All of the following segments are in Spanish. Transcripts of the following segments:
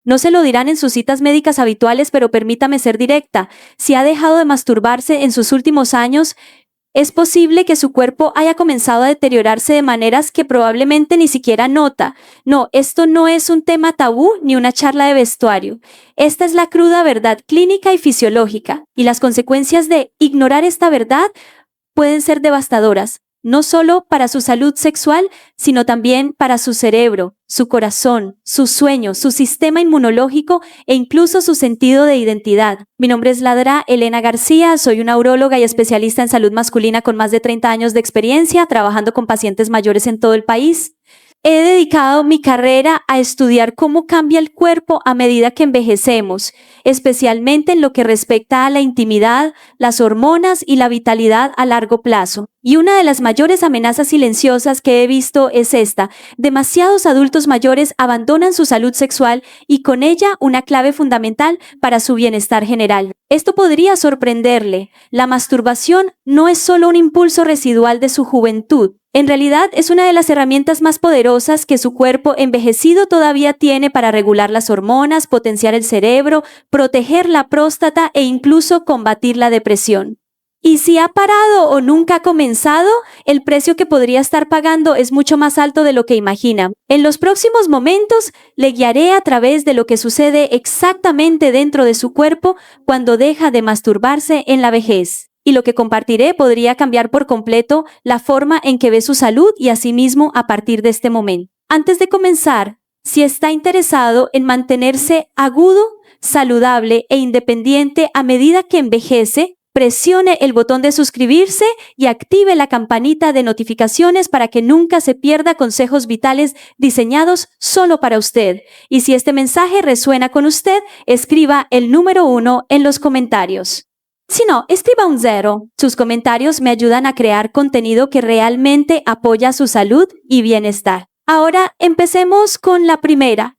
No se lo dirán en sus citas médicas habituales, pero permítame ser directa. Si ha dejado de masturbarse en sus últimos años, es posible que su cuerpo haya comenzado a deteriorarse de maneras que probablemente ni siquiera nota. No, esto no es un tema tabú ni una charla de vestuario. Esta es la cruda verdad clínica y fisiológica, y las consecuencias de ignorar esta verdad pueden ser devastadoras, no solo para su salud sexual, sino también para su cerebro, su corazón, su sueño, su sistema inmunológico e incluso su sentido de identidad. Mi nombre es Ladra Elena García, soy una uróloga y especialista en salud masculina con más de 30 años de experiencia, trabajando con pacientes mayores en todo el país. He dedicado mi carrera a estudiar cómo cambia el cuerpo a medida que envejecemos, especialmente en lo que respecta a la intimidad, las hormonas y la vitalidad a largo plazo. Y una de las mayores amenazas silenciosas que he visto es esta: demasiados adultos mayores abandonan su salud sexual y con ella una clave fundamental para su bienestar general. Esto podría sorprenderle. La masturbación no es solo un impulso residual de su juventud. En realidad es una de las herramientas más poderosas que su cuerpo envejecido todavía tiene para regular las hormonas, potenciar el cerebro, proteger la próstata e incluso combatir la depresión. Y si ha parado o nunca ha comenzado, el precio que podría estar pagando es mucho más alto de lo que imagina. En los próximos momentos le guiaré a través de lo que sucede exactamente dentro de su cuerpo cuando deja de masturbarse en la vejez. Y lo que compartiré podría cambiar por completo la forma en que ve su salud y a sí mismo a partir de este momento. Antes de comenzar, si está interesado en mantenerse agudo, saludable e independiente a medida que envejece, presione el botón de suscribirse y active la campanita de notificaciones para que nunca se pierda consejos vitales diseñados solo para usted. Y si este mensaje resuena con usted, escriba el número 1 en los comentarios. Si no, escriba un 0. Sus comentarios me ayudan a crear contenido que realmente apoya su salud y bienestar. Ahora empecemos con la primera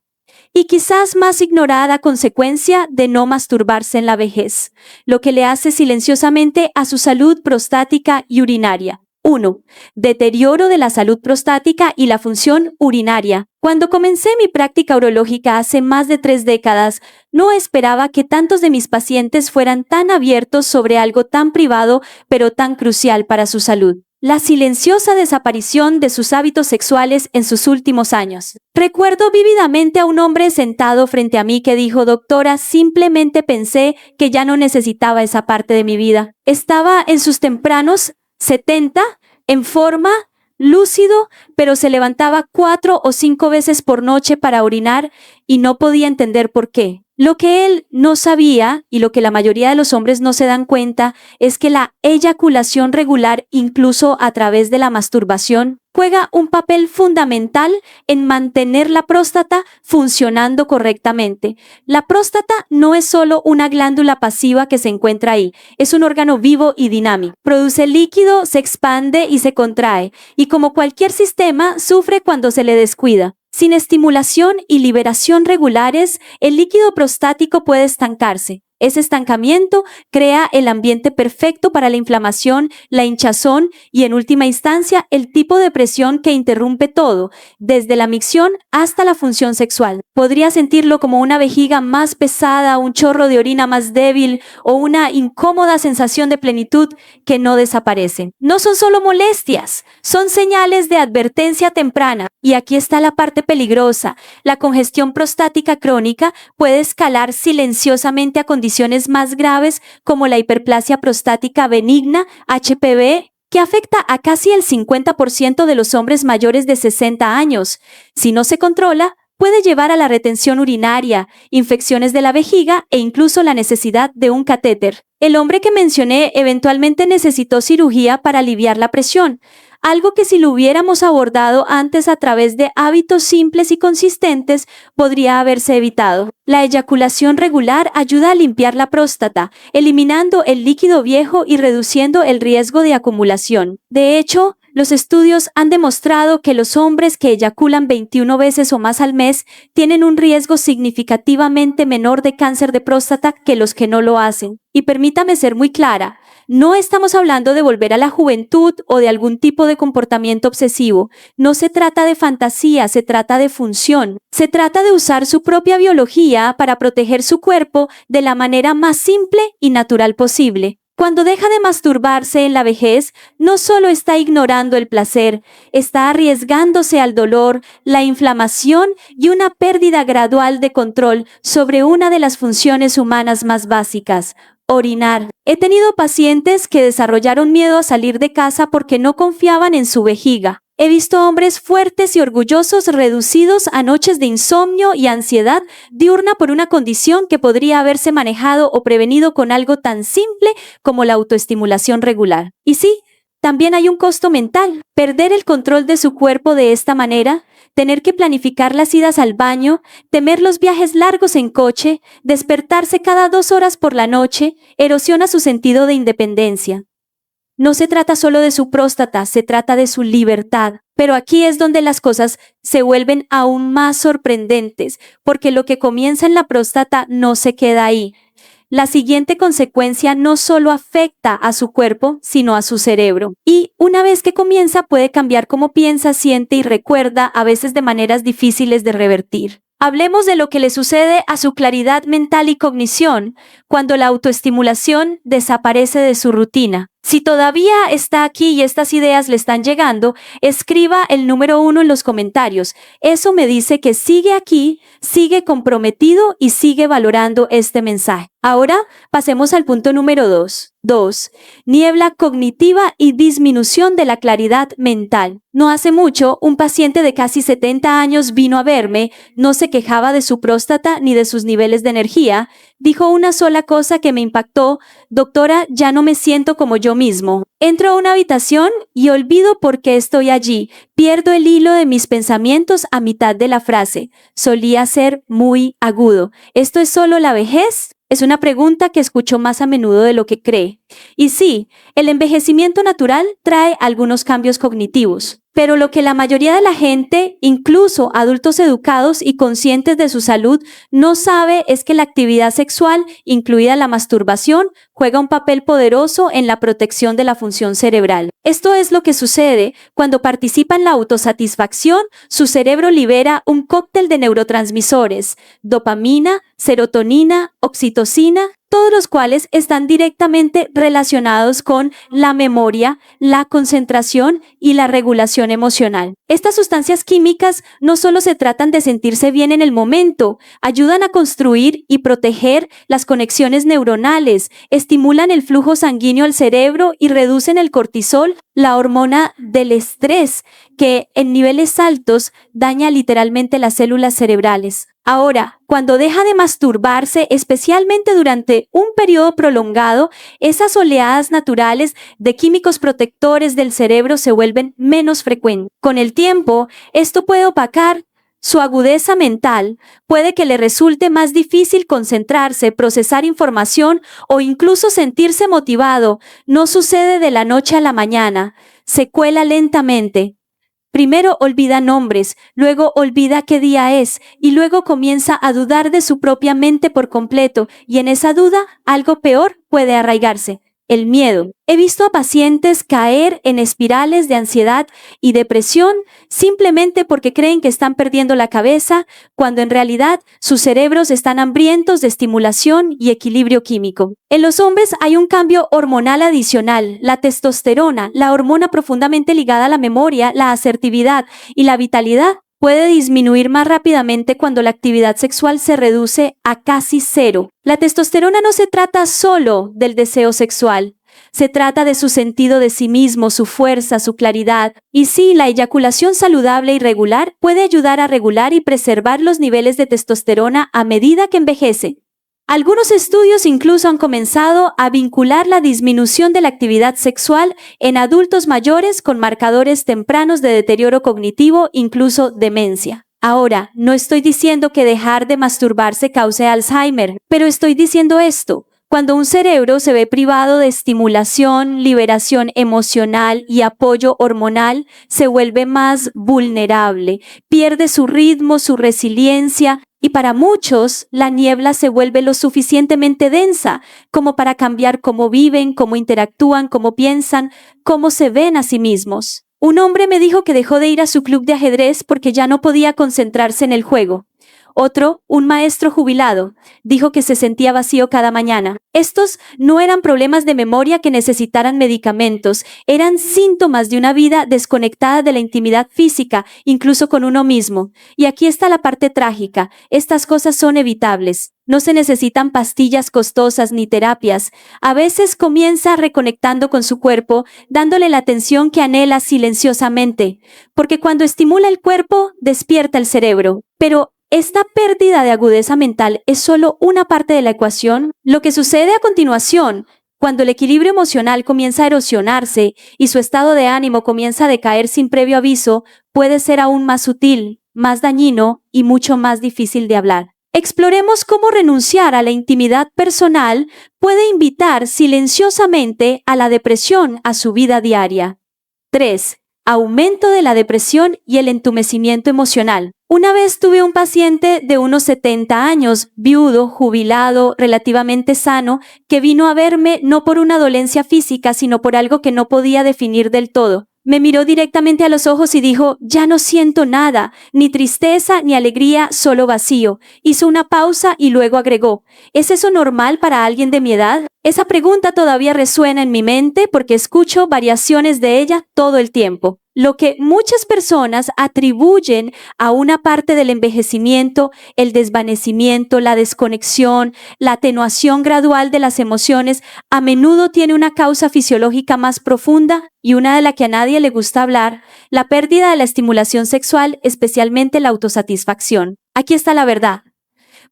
y quizás más ignorada consecuencia de no masturbarse en la vejez, lo que le hace silenciosamente a su salud prostática y urinaria. 1. Deterioro de la salud prostática y la función urinaria. Cuando comencé mi práctica urológica hace más de 3 décadas, no esperaba que tantos de mis pacientes fueran tan abiertos sobre algo tan privado, pero tan crucial para su salud: la silenciosa desaparición de sus hábitos sexuales en sus últimos años. Recuerdo vívidamente a un hombre sentado frente a mí que dijo: doctora, simplemente pensé que ya no necesitaba esa parte de mi vida. Estaba en sus tempranos 70, en forma, lúcido, pero se levantaba 4 o 5 veces por noche para orinar y no podía entender por qué. Lo que él no sabía, y lo que la mayoría de los hombres no se dan cuenta, es que la eyaculación regular, incluso a través de la masturbación, juega un papel fundamental en mantener la próstata funcionando correctamente. La próstata no es solo una glándula pasiva que se encuentra ahí, es un órgano vivo y dinámico. Produce líquido, se expande y se contrae, y como cualquier sistema, sufre cuando se le descuida. Sin estimulación y liberación regulares, el líquido prostático puede estancarse. Ese estancamiento crea el ambiente perfecto para la inflamación, la hinchazón y, en última instancia, el tipo de presión que interrumpe todo, desde la micción hasta la función sexual. Podría sentirlo como una vejiga más pesada, un chorro de orina más débil o una incómoda sensación de plenitud que no desaparece. No son solo molestias, son señales de advertencia temprana. Y aquí está la parte peligrosa: la congestión prostática crónica puede escalar silenciosamente a condiciones más graves como la hiperplasia prostática benigna, HPV, que afecta a casi el 50% de los hombres mayores de 60 años. Si no se controla, puede llevar a la retención urinaria, infecciones de la vejiga e incluso la necesidad de un catéter. El hombre que mencioné eventualmente necesitó cirugía para aliviar la presión, algo que si lo hubiéramos abordado antes a través de hábitos simples y consistentes podría haberse evitado. La eyaculación regular ayuda a limpiar la próstata, eliminando el líquido viejo y reduciendo el riesgo de acumulación. De hecho, los estudios han demostrado que los hombres que eyaculan 21 veces o más al mes tienen un riesgo significativamente menor de cáncer de próstata que los que no lo hacen. Y permítame ser muy clara: No estamos hablando de volver a la juventud o de algún tipo de comportamiento obsesivo. No se trata de fantasía, se trata de función. Se trata de usar su propia biología para proteger su cuerpo de la manera más simple y natural posible. Cuando deja de masturbarse en la vejez, no solo está ignorando el placer, está arriesgándose al dolor, la inflamación y una pérdida gradual de control sobre una de las funciones humanas más básicas: orinar. He tenido pacientes que desarrollaron miedo a salir de casa porque no confiaban en su vejiga. He visto hombres fuertes y orgullosos reducidos a noches de insomnio y ansiedad diurna por una condición que podría haberse manejado o prevenido con algo tan simple como la autoestimulación regular. Y sí, también hay un costo mental. Perder el control de su cuerpo de esta manera, tener que planificar las idas al baño, temer los viajes largos en coche, despertarse cada 2 horas por la noche, erosiona su sentido de independencia. No se trata solo de su próstata, se trata de su libertad. Pero aquí es donde las cosas se vuelven aún más sorprendentes, porque lo que comienza en la próstata no se queda ahí. La siguiente consecuencia no solo afecta a su cuerpo, sino a su cerebro. Y una vez que comienza, puede cambiar cómo piensa, siente y recuerda, a veces de maneras difíciles de revertir. Hablemos de lo que le sucede a su claridad mental y cognición cuando la autoestimulación desaparece de su rutina. Si todavía está aquí y estas ideas le están llegando, escriba el número 1 en los comentarios. Eso me dice que sigue aquí, sigue comprometido y sigue valorando este mensaje. Ahora pasemos al punto número 2. 2. Niebla cognitiva y disminución de la claridad mental. No hace mucho, un paciente de casi 70 años vino a verme, no se quejaba de su próstata ni de sus niveles de energía. Dijo una sola cosa que me impactó: doctora, ya no me siento como yo mismo. Entro a una habitación y olvido por qué estoy allí. Pierdo el hilo de mis pensamientos a mitad de la frase. Solía ser muy agudo. ¿Esto es solo la vejez? Es una pregunta que escucho más a menudo de lo que cree. Y sí, el envejecimiento natural trae algunos cambios cognitivos. Pero lo que la mayoría de la gente, incluso adultos educados y conscientes de su salud, no sabe es que la actividad sexual, incluida la masturbación, juega un papel poderoso en la protección de la función cerebral. Esto es lo que sucede cuando participa en la autosatisfacción. Su cerebro libera un cóctel de neurotransmisores: dopamina, serotonina, oxitocina, todos los cuales están directamente relacionados con la memoria, la concentración y la regulación emocional. Estas sustancias químicas no solo se tratan de sentirse bien en el momento, ayudan a construir y proteger las conexiones neuronales, estimulan el flujo sanguíneo al cerebro y reducen el cortisol, la hormona del estrés, que en niveles altos daña literalmente las células cerebrales. Ahora, cuando deja de masturbarse, especialmente durante un periodo prolongado, esas oleadas naturales de químicos protectores del cerebro se vuelven menos frecuentes. Con el tiempo, esto puede opacar su agudeza mental, puede que le resulte más difícil concentrarse, procesar información o incluso sentirse motivado. No sucede de la noche a la mañana, se cuela lentamente. Primero olvida nombres, luego olvida qué día es y luego comienza a dudar de su propia mente por completo, y en esa duda algo peor puede arraigarse: el miedo. He visto a pacientes caer en espirales de ansiedad y depresión simplemente porque creen que están perdiendo la cabeza, cuando en realidad sus cerebros están hambrientos de estimulación y equilibrio químico. En los hombres hay un cambio hormonal adicional: la testosterona, la hormona profundamente ligada a la memoria, la asertividad y la vitalidad, puede disminuir más rápidamente cuando la actividad sexual se reduce a casi cero. La testosterona no se trata solo del deseo sexual, se trata de su sentido de sí mismo, su fuerza, su claridad. Y sí, la eyaculación saludable y regular puede ayudar a regular y preservar los niveles de testosterona a medida que envejece. Algunos estudios incluso han comenzado a vincular la disminución de la actividad sexual en adultos mayores con marcadores tempranos de deterioro cognitivo, incluso demencia. Ahora, no estoy diciendo que dejar de masturbarse cause Alzheimer, pero estoy diciendo esto: cuando un cerebro se ve privado de estimulación, liberación emocional y apoyo hormonal, se vuelve más vulnerable, pierde su ritmo, su resiliencia Y para muchos, la niebla se vuelve lo suficientemente densa como para cambiar cómo viven, cómo interactúan, cómo piensan, cómo se ven a sí mismos. Un hombre me dijo que dejó de ir a su club de ajedrez porque ya no podía concentrarse en el juego. Otro, un maestro jubilado, dijo que se sentía vacío cada mañana. Estos no eran problemas de memoria que necesitaran medicamentos, eran síntomas de una vida desconectada de la intimidad física, incluso con uno mismo. Y aquí está la parte trágica, estas cosas son evitables. No se necesitan pastillas costosas ni terapias. A veces comienza reconectando con su cuerpo, dándole la atención que anhela silenciosamente, porque cuando estimula el cuerpo, despierta el cerebro. Pero esta pérdida de agudeza mental es solo una parte de la ecuación. Lo que sucede a continuación, cuando el equilibrio emocional comienza a erosionarse y su estado de ánimo comienza a decaer sin previo aviso, puede ser aún más sutil, más dañino y mucho más difícil de hablar. Exploremos cómo renunciar a la intimidad personal puede invitar silenciosamente a la depresión a su vida diaria. 3. Aumento de la depresión y el entumecimiento emocional. Una vez tuve un paciente de unos 70 años, viudo, jubilado, relativamente sano, que vino a verme no por una dolencia física, sino por algo que no podía definir del todo. Me miró directamente a los ojos y dijo, ya no siento nada, ni tristeza ni alegría, solo vacío. Hizo una pausa y luego agregó, ¿es eso normal para alguien de mi edad? Esa pregunta todavía resuena en mi mente porque escucho variaciones de ella todo el tiempo. Lo que muchas personas atribuyen a una parte del envejecimiento, el desvanecimiento, la desconexión, la atenuación gradual de las emociones, a menudo tiene una causa fisiológica más profunda y una de la que a nadie le gusta hablar, la pérdida de la estimulación sexual, especialmente la autosatisfacción. Aquí está la verdad.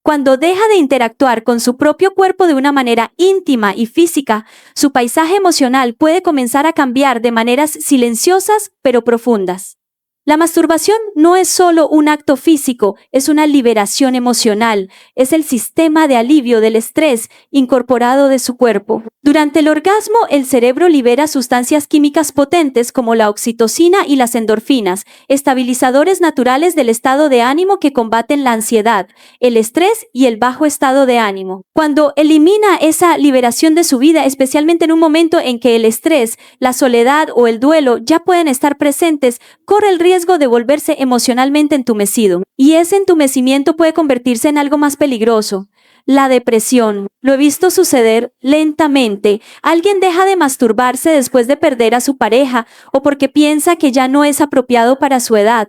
Cuando deja de interactuar con su propio cuerpo de una manera íntima y física, su paisaje emocional puede comenzar a cambiar de maneras silenciosas pero profundas. La masturbación no es solo un acto físico, es una liberación emocional, es el sistema de alivio del estrés incorporado de su cuerpo. Durante el orgasmo, el cerebro libera sustancias químicas potentes como la oxitocina y las endorfinas, estabilizadores naturales del estado de ánimo que combaten la ansiedad, el estrés y el bajo estado de ánimo. Cuando elimina esa liberación de su vida, especialmente en un momento en que el estrés, la soledad o el duelo ya pueden estar presentes, corre el riesgo de volverse emocionalmente entumecido. Y ese entumecimiento puede convertirse en algo más peligroso. La depresión. Lo he visto suceder lentamente. Alguien deja de masturbarse después de perder a su pareja o porque piensa que ya no es apropiado para su edad.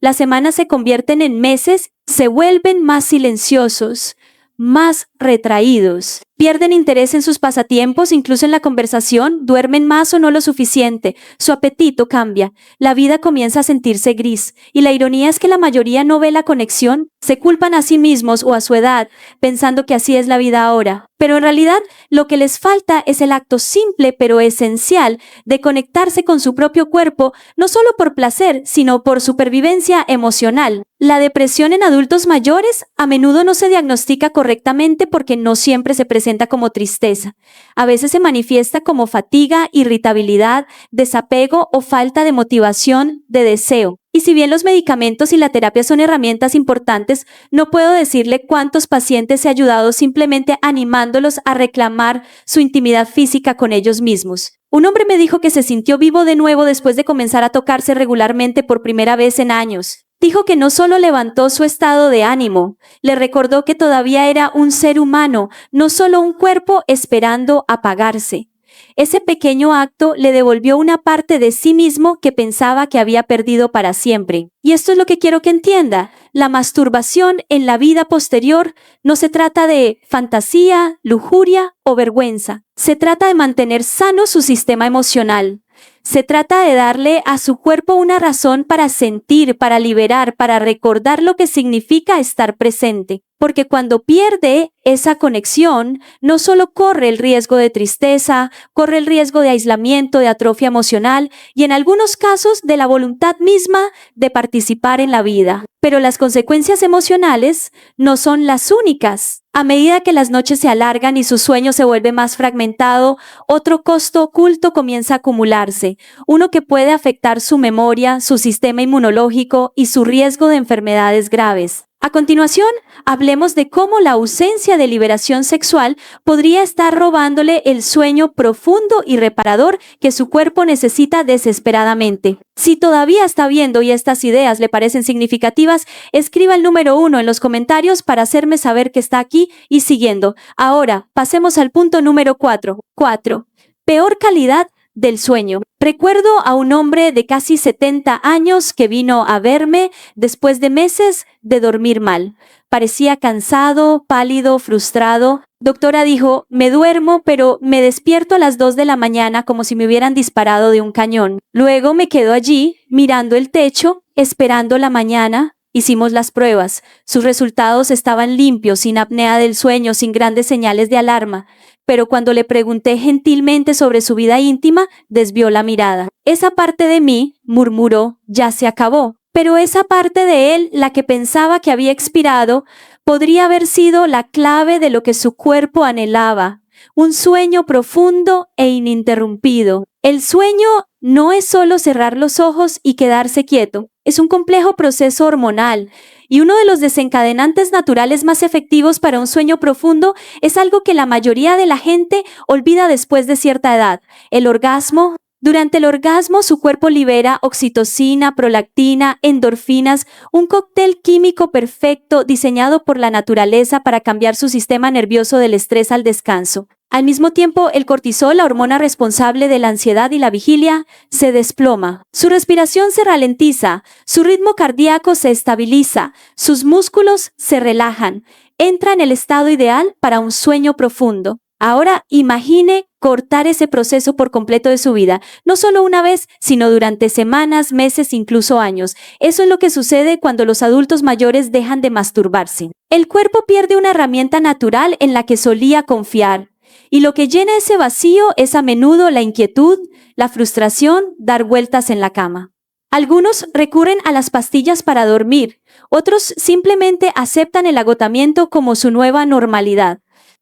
Las semanas se convierten en meses, se vuelven más silenciosos, más retraídos. Pierden interés en sus pasatiempos, incluso en la conversación, duermen más o no lo suficiente, su apetito cambia, la vida comienza a sentirse gris. Y la ironía es que la mayoría no ve la conexión, se culpan a sí mismos o a su edad, pensando que así es la vida ahora. Pero en realidad, lo que les falta es el acto simple pero esencial de conectarse con su propio cuerpo, no solo por placer, sino por supervivencia emocional. La depresión en adultos mayores a menudo no se diagnostica correctamente porque no siempre se presenta como tristeza. A veces se manifiesta como fatiga, irritabilidad, desapego o falta de motivación, de deseo. Y si bien los medicamentos y la terapia son herramientas importantes, no puedo decirle cuántos pacientes he ayudado simplemente animándolos a reclamar su intimidad física con ellos mismos. Un hombre me dijo que se sintió vivo de nuevo después de comenzar a tocarse regularmente por primera vez en años. Dijo que no solo levantó su estado de ánimo, le recordó que todavía era un ser humano, no solo un cuerpo esperando apagarse. Ese pequeño acto le devolvió una parte de sí mismo que pensaba que había perdido para siempre. Y esto es lo que quiero que entienda. La masturbación en la vida posterior no se trata de fantasía, lujuria o vergüenza. Se trata de mantener sano su sistema emocional. Se trata de darle a su cuerpo una razón para sentir, para liberar, para recordar lo que significa estar presente. Porque cuando pierde esa conexión, no solo corre el riesgo de tristeza, corre el riesgo de aislamiento, de atrofia emocional y en algunos casos de la voluntad misma de participar en la vida. Pero las consecuencias emocionales no son las únicas. A medida que las noches se alargan y su sueño se vuelve más fragmentado, otro costo oculto comienza a acumularse, uno que puede afectar su memoria, su sistema inmunológico y su riesgo de enfermedades graves. A continuación, hablemos de cómo la ausencia de liberación sexual podría estar robándole el sueño profundo y reparador que su cuerpo necesita desesperadamente. Si todavía está viendo y estas ideas le parecen significativas, escriba el número 1 en los comentarios para hacerme saber que está aquí y siguiendo. Ahora, pasemos al punto número 4. 4. Peor calidad del sueño. Recuerdo a un hombre de casi 70 años que vino a verme después de meses de dormir mal. Parecía cansado, pálido, frustrado. Doctora dijo, me duermo, pero me despierto a las 2 de la mañana como si me hubieran disparado de un cañón. Luego me quedo allí, mirando el techo, esperando la mañana. Hicimos las pruebas. Sus resultados estaban limpios, sin apnea del sueño, sin grandes señales de alarma. Pero cuando le pregunté gentilmente sobre su vida íntima, desvió la mirada. Esa parte de mí, murmuró, ya se acabó. Pero esa parte de él, la que pensaba que había expirado, podría haber sido la clave de lo que su cuerpo anhelaba. Un sueño profundo e ininterrumpido. El sueño no es solo cerrar los ojos y quedarse quieto. Es un complejo proceso hormonal. Y uno de los desencadenantes naturales más efectivos para un sueño profundo es algo que la mayoría de la gente olvida después de cierta edad: el orgasmo. Durante el orgasmo, su cuerpo libera oxitocina, prolactina, endorfinas, un cóctel químico perfecto diseñado por la naturaleza para cambiar su sistema nervioso del estrés al descanso. Al mismo tiempo, el cortisol, la hormona responsable de la ansiedad y la vigilia, se desploma. Su respiración se ralentiza, su ritmo cardíaco se estabiliza, sus músculos se relajan. Entra en el estado ideal para un sueño profundo. Ahora imagine cortar ese proceso por completo de su vida, no solo una vez, sino durante semanas, meses, incluso años. Eso es lo que sucede cuando los adultos mayores dejan de masturbarse. El cuerpo pierde una herramienta natural en la que solía confiar. Y lo que llena ese vacío es a menudo la inquietud, la frustración, dar vueltas en la cama. Algunos recurren a las pastillas para dormir, otros simplemente aceptan el agotamiento como su nueva normalidad.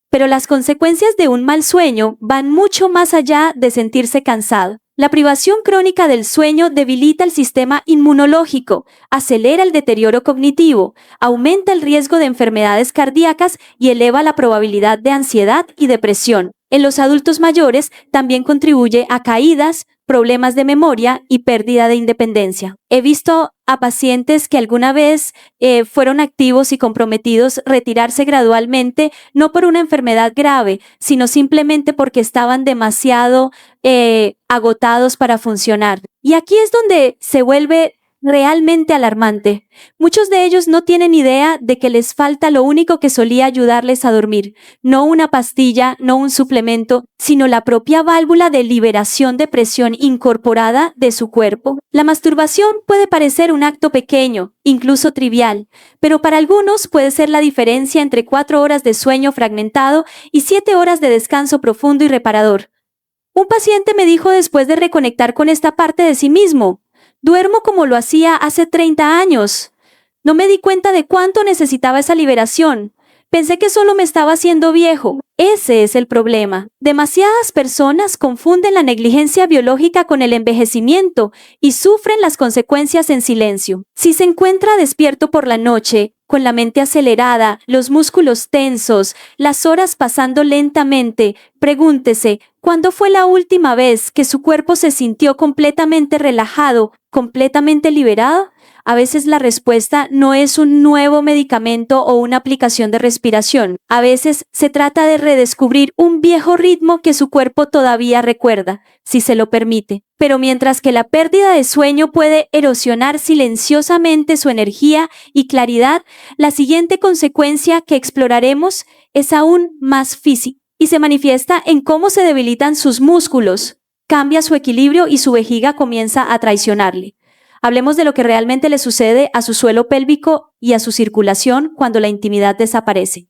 Pero las consecuencias de un mal sueño van mucho más allá de sentirse cansado. La privación crónica del sueño debilita el sistema inmunológico, acelera el deterioro cognitivo, aumenta el riesgo de enfermedades cardíacas y eleva la probabilidad de ansiedad y depresión. En los adultos mayores también contribuye a caídas, problemas de memoria y pérdida de independencia. He visto a pacientes que alguna vez fueron activos y comprometidos retirarse gradualmente, no por una enfermedad grave, sino simplemente porque estaban demasiado agotados para funcionar. Y aquí es donde se vuelve realmente alarmante. Muchos de ellos no tienen idea de que les falta lo único que solía ayudarles a dormir, no una pastilla, no un suplemento, sino la propia válvula de liberación de presión incorporada de su cuerpo. La masturbación puede parecer un acto pequeño, incluso trivial, pero para algunos puede ser la diferencia entre 4 horas de sueño fragmentado y 7 horas de descanso profundo y reparador. Un paciente me dijo después de reconectar con esta parte de sí mismo: duermo como lo hacía hace 30 años. No me di cuenta de cuánto necesitaba esa liberación. Pensé que solo me estaba haciendo viejo. Ese es el problema. Demasiadas personas confunden la negligencia biológica con el envejecimiento y sufren las consecuencias en silencio. Si se encuentra despierto por la noche, con la mente acelerada, los músculos tensos, las horas pasando lentamente, pregúntese, ¿cuándo fue la última vez que su cuerpo se sintió completamente relajado, completamente liberado? A veces la respuesta no es un nuevo medicamento o una aplicación de respiración. A veces se trata de redescubrir un viejo ritmo que su cuerpo todavía recuerda, si se lo permite. Pero mientras que la pérdida de sueño puede erosionar silenciosamente su energía y claridad, la siguiente consecuencia que exploraremos es aún más física y se manifiesta en cómo se debilitan sus músculos, cambia su equilibrio y su vejiga comienza a traicionarle. Hablemos de lo que realmente le sucede a su suelo pélvico y a su circulación cuando la intimidad desaparece.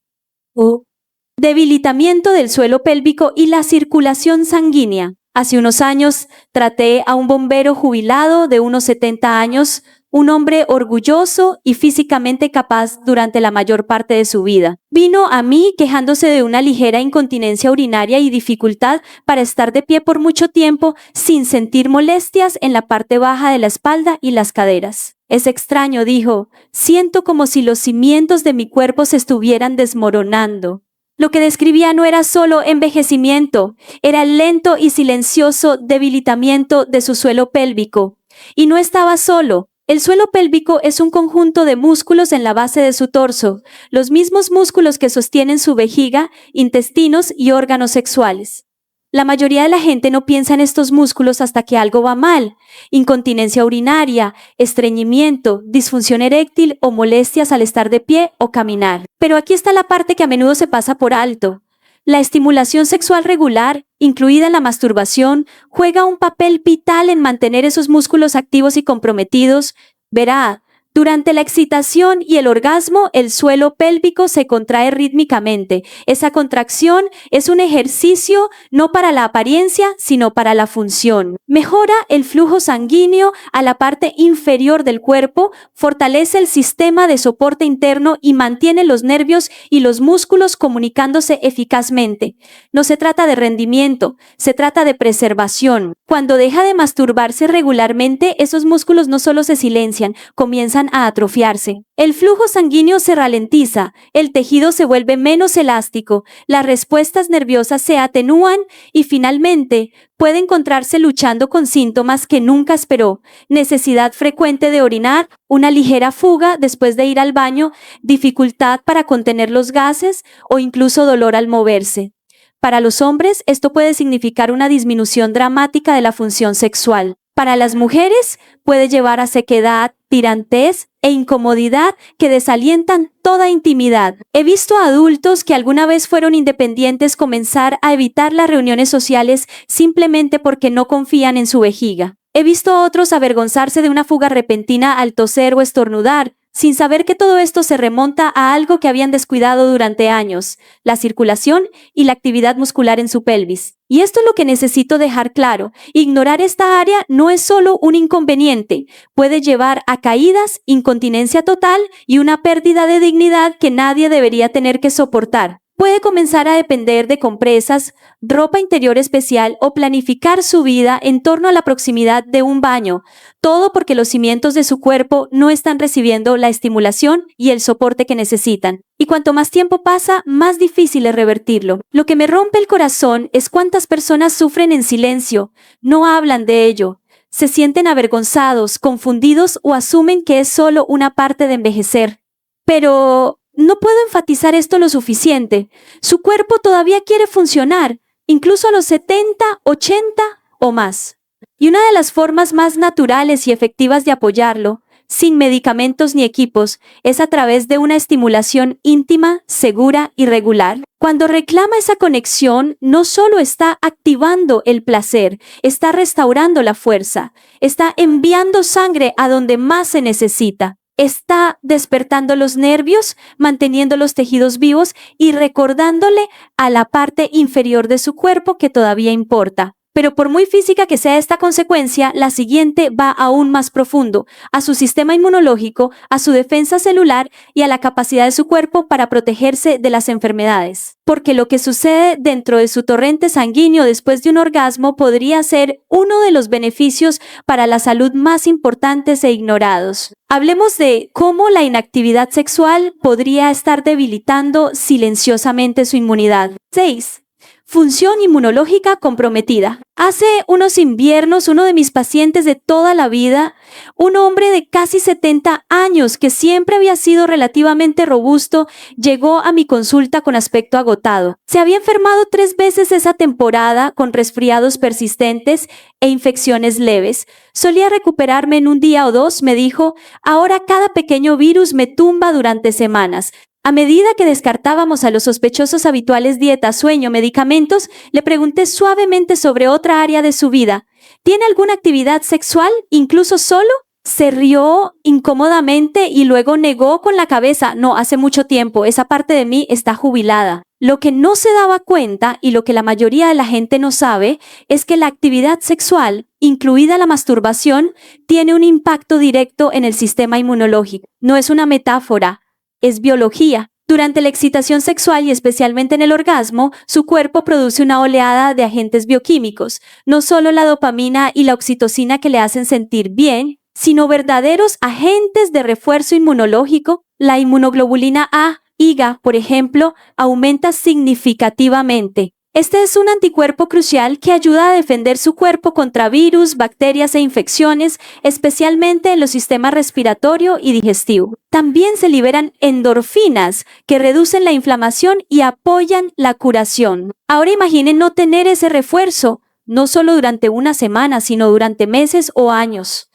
Debilitamiento del suelo pélvico y la circulación sanguínea. Hace unos años traté a un bombero jubilado de unos 70 años, un hombre orgulloso y físicamente capaz durante la mayor parte de su vida. Vino a mí quejándose de una ligera incontinencia urinaria y dificultad para estar de pie por mucho tiempo sin sentir molestias en la parte baja de la espalda y las caderas. Es extraño, dijo. Siento como si los cimientos de mi cuerpo se estuvieran desmoronando. Lo que describía no era solo envejecimiento, era el lento y silencioso debilitamiento de su suelo pélvico. Y no estaba solo. El suelo pélvico es un conjunto de músculos en la base de su torso, los mismos músculos que sostienen su vejiga, intestinos y órganos sexuales. La mayoría de la gente no piensa en estos músculos hasta que algo va mal: incontinencia urinaria, estreñimiento, disfunción eréctil o molestias al estar de pie o caminar. Pero aquí está la parte que a menudo se pasa por alto. La estimulación sexual regular, incluida en la masturbación, juega un papel vital en mantener esos músculos activos y comprometidos. Verá, durante la excitación y el orgasmo, el suelo pélvico se contrae rítmicamente. Esa contracción es un ejercicio no para la apariencia, sino para la función. Mejora el flujo sanguíneo a la parte inferior del cuerpo, fortalece el sistema de soporte interno y mantiene los nervios y los músculos comunicándose eficazmente. No se trata de rendimiento, se trata de preservación. Cuando deja de masturbarse regularmente, esos músculos no solo se silencian, comienzan a atrofiarse. El flujo sanguíneo se ralentiza, el tejido se vuelve menos elástico, las respuestas nerviosas se atenúan y finalmente puede encontrarse luchando con síntomas que nunca esperó: necesidad frecuente de orinar, una ligera fuga después de ir al baño, dificultad para contener los gases o incluso dolor al moverse. Para los hombres, esto puede significar una disminución dramática de la función sexual. Para las mujeres, puede llevar a sequedad, tirantez e incomodidad que desalientan toda intimidad. He visto a adultos que alguna vez fueron independientes comenzar a evitar las reuniones sociales simplemente porque no confían en su vejiga. He visto a otros avergonzarse de una fuga repentina al toser o estornudar, sin saber que todo esto se remonta a algo que habían descuidado durante años: la circulación y la actividad muscular en su pelvis. Y esto es lo que necesito dejar claro: ignorar esta área no es solo un inconveniente, puede llevar a caídas, incontinencia total y una pérdida de dignidad que nadie debería tener que soportar. Puede comenzar a depender de compresas, ropa interior especial o planificar su vida en torno a la proximidad de un baño, todo porque los cimientos de su cuerpo no están recibiendo la estimulación y el soporte que necesitan. Y cuanto más tiempo pasa, más difícil es revertirlo. Lo que me rompe el corazón es cuántas personas sufren en silencio, no hablan de ello, se sienten avergonzados, confundidos o asumen que es solo una parte de envejecer. Pero no puedo enfatizar esto lo suficiente. Su cuerpo todavía quiere funcionar, incluso a los 70, 80 o más. Y una de las formas más naturales y efectivas de apoyarlo, sin medicamentos ni equipos, es a través de una estimulación íntima, segura y regular. Cuando reclama esa conexión, no solo está activando el placer, está restaurando la fuerza, está enviando sangre a donde más se necesita. Está despertando los nervios, manteniendo los tejidos vivos y recordándole a la parte inferior de su cuerpo que todavía importa. Pero por muy física que sea esta consecuencia, la siguiente va aún más profundo: a su sistema inmunológico, a su defensa celular y a la capacidad de su cuerpo para protegerse de las enfermedades. Porque lo que sucede dentro de su torrente sanguíneo después de un orgasmo podría ser uno de los beneficios para la salud más importantes e ignorados. Hablemos de cómo la inactividad sexual podría estar debilitando silenciosamente su inmunidad. 6. Función inmunológica comprometida. Hace unos inviernos, uno de mis pacientes de toda la vida, un hombre de casi 70 años que siempre había sido relativamente robusto, llegó a mi consulta con aspecto agotado. Se había enfermado 3 veces esa temporada con resfriados persistentes e infecciones leves. Solía recuperarme en un día o dos, me dijo. Ahora cada pequeño virus me tumba durante semanas. A medida que descartábamos a los sospechosos habituales: dieta, sueño, medicamentos, le pregunté suavemente sobre otra área de su vida. ¿Tiene alguna actividad sexual, incluso solo? Se rió incómodamente y luego negó con la cabeza: no, hace mucho tiempo, esa parte de mí está jubilada. Lo que no se daba cuenta, y lo que la mayoría de la gente no sabe, es que la actividad sexual, incluida la masturbación, tiene un impacto directo en el sistema inmunológico. No es una metáfora. Es biología. Durante la excitación sexual y especialmente en el orgasmo, su cuerpo produce una oleada de agentes bioquímicos, no solo la dopamina y la oxitocina que le hacen sentir bien, sino verdaderos agentes de refuerzo inmunológico. La inmunoglobulina A, IgA, por ejemplo, aumenta significativamente. Este es un anticuerpo crucial que ayuda a defender su cuerpo contra virus, bacterias e infecciones, especialmente en los sistemas respiratorio y digestivo. También se liberan endorfinas que reducen la inflamación y apoyan la curación. Ahora imaginen no tener ese refuerzo, no solo durante una semana, sino durante meses o años.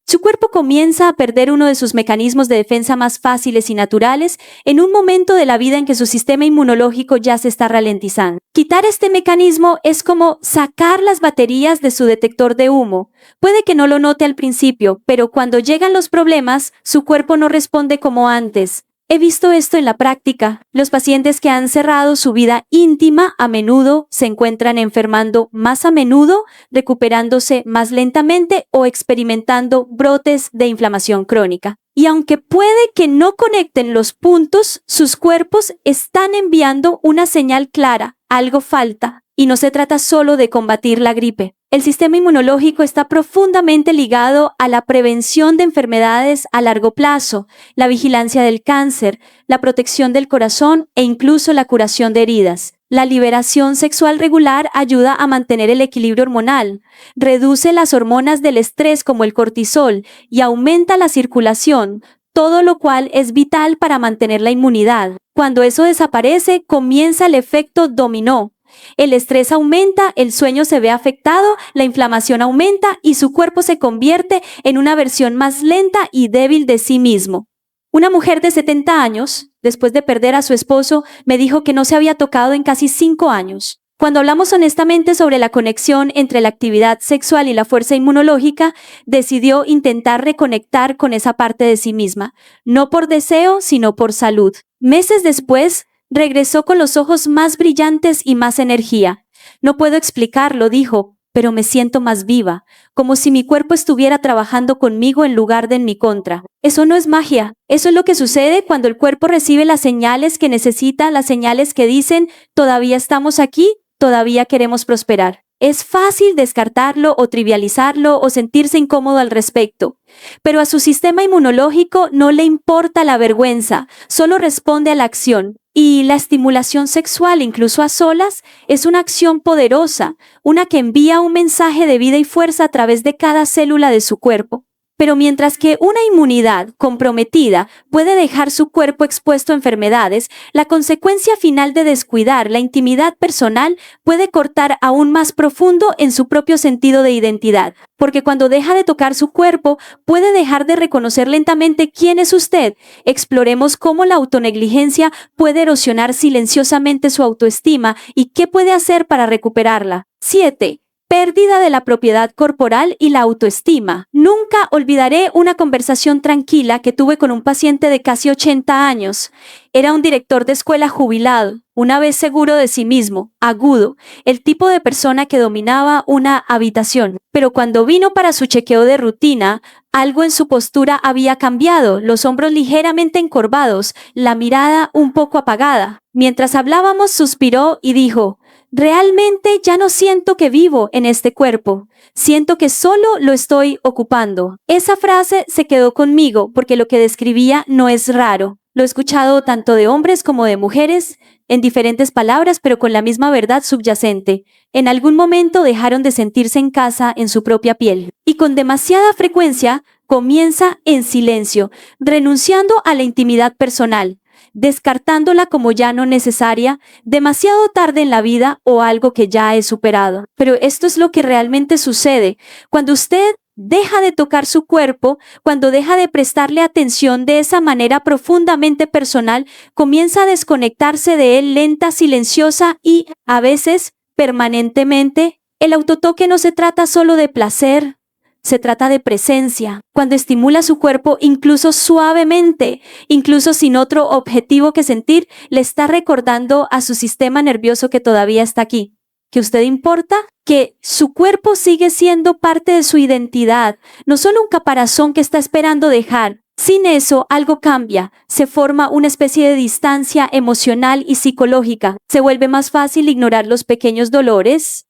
Su cuerpo comienza a perder uno de sus mecanismos de defensa más fáciles y naturales en un momento de la vida en que su sistema inmunológico ya se está ralentizando. Quitar este mecanismo es como sacar las baterías de su detector de humo. Puede que no lo note al principio, pero cuando llegan los problemas, su cuerpo no responde como antes. He visto esto en la práctica. Los pacientes que han cerrado su vida íntima a menudo se encuentran enfermando más a menudo, recuperándose más lentamente o experimentando brotes de inflamación crónica. Y aunque puede que no conecten los puntos, sus cuerpos están enviando una señal clara. Algo falta. Y no se trata solo de combatir la gripe. El sistema inmunológico está profundamente ligado a la prevención de enfermedades a largo plazo, la vigilancia del cáncer, la protección del corazón e incluso la curación de heridas. La liberación sexual regular ayuda a mantener el equilibrio hormonal, reduce las hormonas del estrés como el cortisol y aumenta la circulación, todo lo cual es vital para mantener la inmunidad. Cuando eso desaparece, comienza el efecto dominó. El estrés aumenta, el sueño se ve afectado, la inflamación aumenta y su cuerpo se convierte en una versión más lenta y débil de sí mismo. Una mujer de 70 años, después de perder a su esposo, me dijo que no se había tocado en casi 5 años. Cuando hablamos honestamente sobre la conexión entre la actividad sexual y la fuerza inmunológica, decidió intentar reconectar con esa parte de sí misma, no por deseo, sino por salud. Meses después, regresó con los ojos más brillantes y más energía. No puedo explicarlo, dijo, pero me siento más viva, como si mi cuerpo estuviera trabajando conmigo en lugar de en mi contra. Eso no es magia, eso es lo que sucede cuando el cuerpo recibe las señales que necesita, las señales que dicen, todavía estamos aquí, todavía queremos prosperar. Es fácil descartarlo o trivializarlo o sentirse incómodo al respecto. Pero a su sistema inmunológico no le importa la vergüenza, solo responde a la acción. Y la estimulación sexual, incluso a solas, es una acción poderosa, una que envía un mensaje de vida y fuerza a través de cada célula de su cuerpo. Pero mientras que una inmunidad comprometida puede dejar su cuerpo expuesto a enfermedades, la consecuencia final de descuidar la intimidad personal puede cortar aún más profundo en su propio sentido de identidad. Porque cuando deja de tocar su cuerpo, puede dejar de reconocer lentamente quién es usted. Exploremos cómo la autonegligencia puede erosionar silenciosamente su autoestima y qué puede hacer para recuperarla. 7. Pérdida de la propiedad corporal y la autoestima. Nunca olvidaré una conversación tranquila que tuve con un paciente de casi 80 años. Era un director de escuela jubilado, una vez seguro de sí mismo, agudo, el tipo de persona que dominaba una habitación. Pero cuando vino para su chequeo de rutina, algo en su postura había cambiado, los hombros ligeramente encorvados, la mirada un poco apagada. Mientras hablábamos, suspiró y dijo: realmente ya no siento que vivo en este cuerpo, siento que solo lo estoy ocupando. Esa frase se quedó conmigo porque lo que describía no es raro. Lo he escuchado tanto de hombres como de mujeres, en diferentes palabras, pero con la misma verdad subyacente. En algún momento dejaron de sentirse en casa en su propia piel. Y con demasiada frecuencia comienza en silencio, renunciando a la intimidad personal, descartándola como ya no necesaria, demasiado tarde en la vida o algo que ya he superado. Pero esto es lo que realmente sucede. Cuando usted deja de tocar su cuerpo, cuando deja de prestarle atención de esa manera profundamente personal, comienza a desconectarse de él lenta, silenciosa y, a veces, permanentemente. El autotoque no se trata solo de placer, se trata de presencia. Cuando estimula su cuerpo, incluso suavemente, incluso sin otro objetivo que sentir, le está recordando a su sistema nervioso que todavía está aquí, que usted importa, que su cuerpo sigue siendo parte de su identidad, no solo un caparazón que está esperando dejar. Sin eso, algo cambia, se forma una especie de distancia emocional y psicológica. Se vuelve más fácil ignorar los pequeños dolores,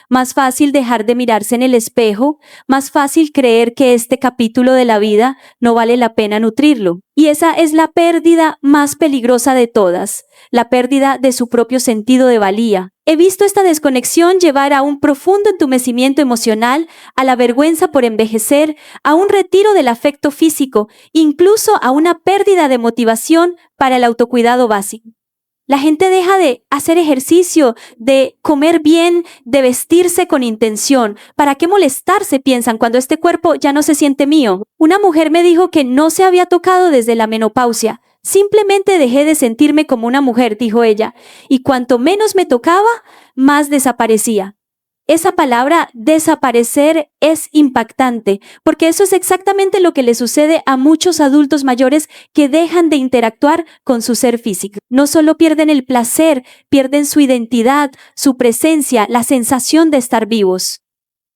más fácil dejar de mirarse en el espejo, más fácil creer que este capítulo de la vida no vale la pena nutrirlo. Y esa es la pérdida más peligrosa de todas, la pérdida de su propio sentido de valía. He visto esta desconexión llevar a un profundo entumecimiento emocional, a la vergüenza por envejecer, a un retiro del afecto físico, incluso a una pérdida de motivación para el autocuidado básico. La gente deja de hacer ejercicio, de comer bien, de vestirse con intención. ¿Para qué molestarse, piensan, cuando este cuerpo ya no se siente mío? Una mujer me dijo que no se había tocado desde la menopausia. Simplemente dejé de sentirme como una mujer, dijo ella, y cuanto menos me tocaba, más desaparecía. Esa palabra desaparecer es impactante, porque eso es exactamente lo que le sucede a muchos adultos mayores que dejan de interactuar con su ser físico. No solo pierden el placer, pierden su identidad, su presencia, la sensación de estar vivos.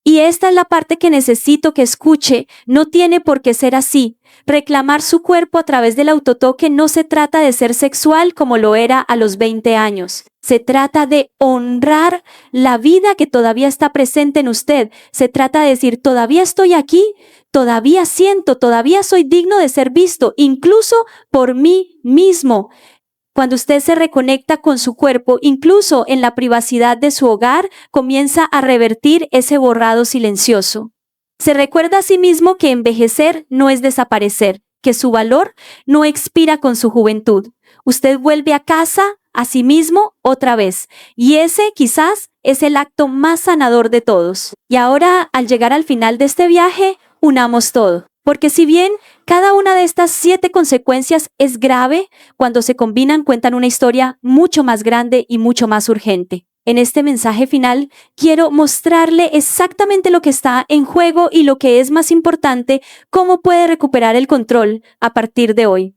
Y esta es la parte que necesito que escuche. No tiene por qué ser así. Reclamar su cuerpo a través del autotoque no se trata de ser sexual como lo era a los 20 años. Se trata de honrar la vida que todavía está presente en usted. Se trata de decir, todavía estoy aquí, todavía siento, todavía soy digno de ser visto, incluso por mí mismo. Cuando usted se reconecta con su cuerpo, incluso en la privacidad de su hogar, comienza a revertir ese borrado silencioso. Se recuerda a sí mismo que envejecer no es desaparecer, que su valor no expira con su juventud. Usted vuelve a casa, a sí mismo, otra vez. Y ese, quizás, es el acto más sanador de todos. Y ahora, al llegar al final de este viaje, unamos todo. Porque si bien cada una de estas 7 consecuencias es grave, cuando se combinan cuentan una historia mucho más grande y mucho más urgente. En este mensaje final quiero mostrarle exactamente lo que está en juego y lo que es más importante, cómo puede recuperar el control a partir de hoy.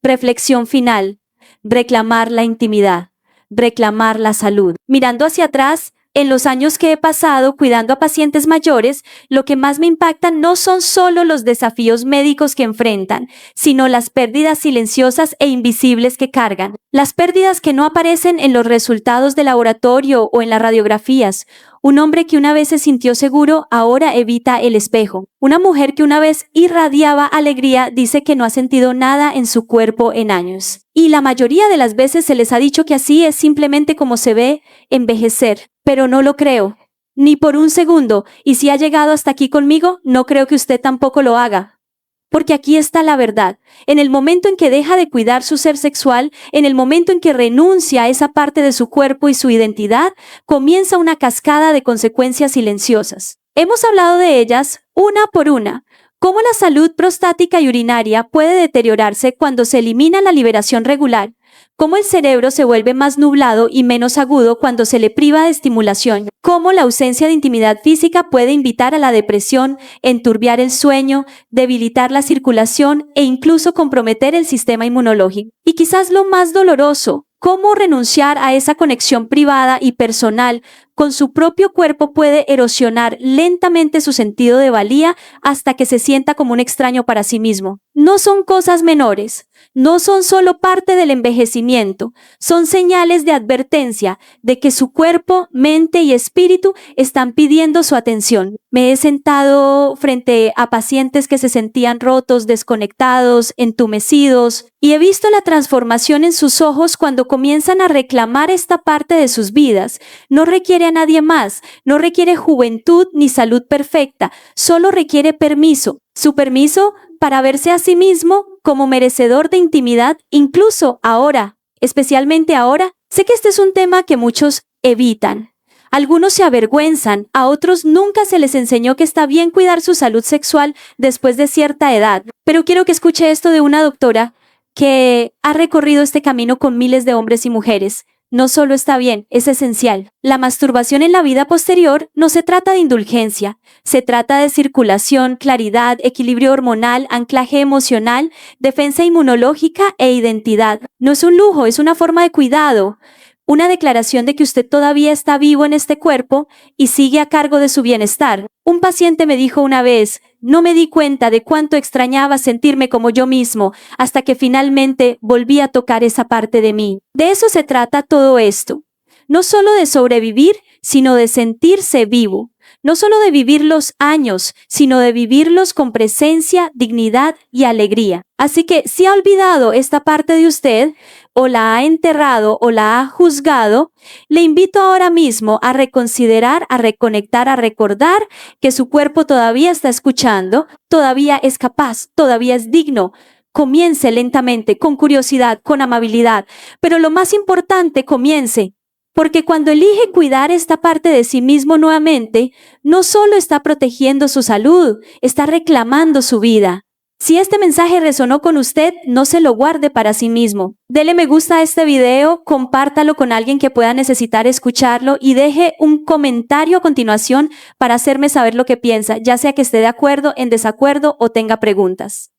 Reflexión final. Reclamar la intimidad, reclamar la salud. Mirando hacia atrás, en los años que he pasado cuidando a pacientes mayores, lo que más me impacta no son solo los desafíos médicos que enfrentan, sino las pérdidas silenciosas e invisibles que cargan. Las pérdidas que no aparecen en los resultados de laboratorio o en las radiografías. Un hombre que una vez se sintió seguro, ahora evita el espejo. Una mujer que una vez irradiaba alegría, dice que no ha sentido nada en su cuerpo en años. Y la mayoría de las veces se les ha dicho que así es simplemente como se ve envejecer. Pero no lo creo, ni por un segundo. Y si ha llegado hasta aquí conmigo, no creo que usted tampoco lo haga. Porque aquí está la verdad. En el momento en que deja de cuidar su ser sexual, en el momento en que renuncia a esa parte de su cuerpo y su identidad, comienza una cascada de consecuencias silenciosas. Hemos hablado de ellas una por una. Cómo la salud prostática y urinaria puede deteriorarse cuando se elimina la liberación regular. Cómo el cerebro se vuelve más nublado y menos agudo cuando se le priva de estimulación. Cómo la ausencia de intimidad física puede invitar a la depresión, enturbiar el sueño, debilitar la circulación e incluso comprometer el sistema inmunológico. Y quizás lo más doloroso, cómo renunciar a esa conexión privada y personal con su propio cuerpo puede erosionar lentamente su sentido de valía hasta que se sienta como un extraño para sí mismo. No son cosas menores, no son solo parte del envejecimiento, son señales de advertencia de que su cuerpo, mente y espíritu están pidiendo su atención. Me he sentado frente a pacientes que se sentían rotos, desconectados, entumecidos, y he visto la transformación en sus ojos cuando comienzan a reclamar esta parte de sus vidas. No requiere a nadie más, no requiere juventud ni salud perfecta, solo requiere permiso. Su permiso para verse a sí mismo como merecedor de intimidad, incluso ahora, especialmente ahora. Sé que este es un tema que muchos evitan. Algunos se avergüenzan, a otros nunca se les enseñó que está bien cuidar su salud sexual después de cierta edad. Pero quiero que escuche esto de una doctora que ha recorrido este camino con miles de hombres y mujeres. No solo está bien, es esencial. La masturbación en la vida posterior no se trata de indulgencia, se trata de circulación, claridad, equilibrio hormonal, anclaje emocional, defensa inmunológica e identidad. No es un lujo, es una forma de cuidado. Una declaración de que usted todavía está vivo en este cuerpo y sigue a cargo de su bienestar. Un paciente me dijo una vez, no me di cuenta de cuánto extrañaba sentirme como yo mismo hasta que finalmente volví a tocar esa parte de mí. De eso se trata todo esto. No solo de sobrevivir, sino de sentirse vivo. No solo de vivir los años, sino de vivirlos con presencia, dignidad y alegría. Así que si ha olvidado esta parte de usted, o la ha enterrado o la ha juzgado, le invito ahora mismo a reconsiderar, a reconectar, a recordar que su cuerpo todavía está escuchando, todavía es capaz, todavía es digno. Comience lentamente, con curiosidad, con amabilidad, pero lo más importante, comience. Porque cuando elige cuidar esta parte de sí mismo nuevamente, no solo está protegiendo su salud, está reclamando su vida. Si este mensaje resonó con usted, no se lo guarde para sí mismo. Dele me gusta a este video, compártalo con alguien que pueda necesitar escucharlo y deje un comentario a continuación para hacerme saber lo que piensa, ya sea que esté de acuerdo, en desacuerdo o tenga preguntas.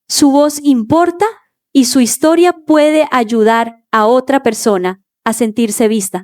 Su voz importa y su historia puede ayudar a otra persona a sentirse vista.